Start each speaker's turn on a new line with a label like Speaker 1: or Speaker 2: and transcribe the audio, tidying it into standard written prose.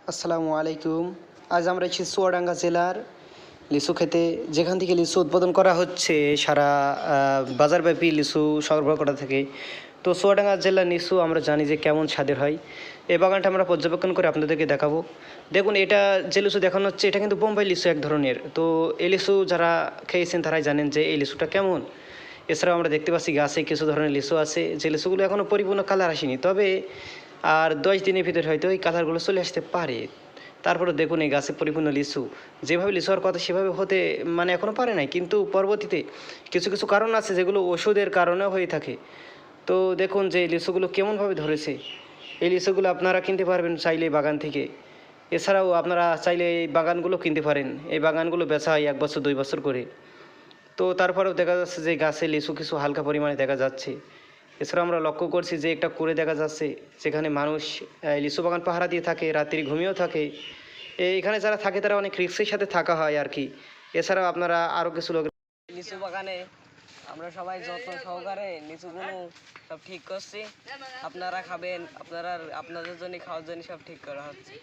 Speaker 1: আসসালামু আলাইকুম। আজ আমরা এসেছি চুয়াডাঙ্গা জেলার লিচু খেতে, যেখান থেকে লিচু উৎপাদন করা হচ্ছে সারা বাজারব্যাপী লিচু সরবরাহ করা থাকে। তো চুয়াডাঙ্গা জেলার লিচু আমরা জানি যে কেমন স্বাদের হয়। এই বাগানটা আমরা পর্যবেক্ষণ করে আপনাদেরকে দেখাবো। দেখুন, এটা যে লিচু দেখানো হচ্ছে এটা কিন্তু বোম্বাই লিচু এক ধরনের। তো এই লিচু যারা খেয়েছেন তারাই জানেন যে এই লিচুটা কেমন। এছাড়াও আমরা দেখতে পাচ্ছি গাছে কিছু ধরনের লিচু আছে, যে লিচুগুলো এখনও পরিপূর্ণ কালার আসেনি, তবে আর 10 দিনের ভিতরে হয়তো এই কালারগুলো চলে আসতে পারে। তারপরে দেখুন, এই গাছে পরিপূর্ণ লিচু, যেভাবে লিচু হওয়ার কথা সেভাবে হতে মানে এখনও পারে নাই, কিন্তু পরবর্তীতে কিছু কিছু কারণ আছে যেগুলো ওষুধের কারণেও হয়ে থাকে। তো দেখুন যে লিচুগুলো কেমনভাবে ধরেছে। এই লিচুগুলো আপনারা কিনতে পারবেন চাইলে এই বাগান থেকে। এছাড়াও আপনারা চাইলে এই বাগানগুলো কিনতে পারেন। এই বাগানগুলো বেচা হয় 1 বছর 2 বছর করে। তো তারপরেও দেখা যাচ্ছে যে গাছে লিচু কিছু হালকা পরিমাণে দেখা যাচ্ছে। এছাড়াও আমরা লক্ষ্য করছি যে একটা করে দেখা যাচ্ছে, যেখানে মানুষ লিচু বাগান পাহারা দিয়ে থাকে, রাত্রি ঘুমিয়েও থাকে। এখানে যারা থাকে তারা অনেক রিস্কের সাথে থাকা হয় আর কি। এছাড়াও আপনারা আরও কিছু লোক
Speaker 2: লিচু বাগানে আমরা সবাই যত্ন সহকারে লিচুগুলো সব ঠিক করছি। আপনারা খাবেন, আপনাদের জন্য খাওয়ার জন্য সব ঠিক করা হচ্ছে।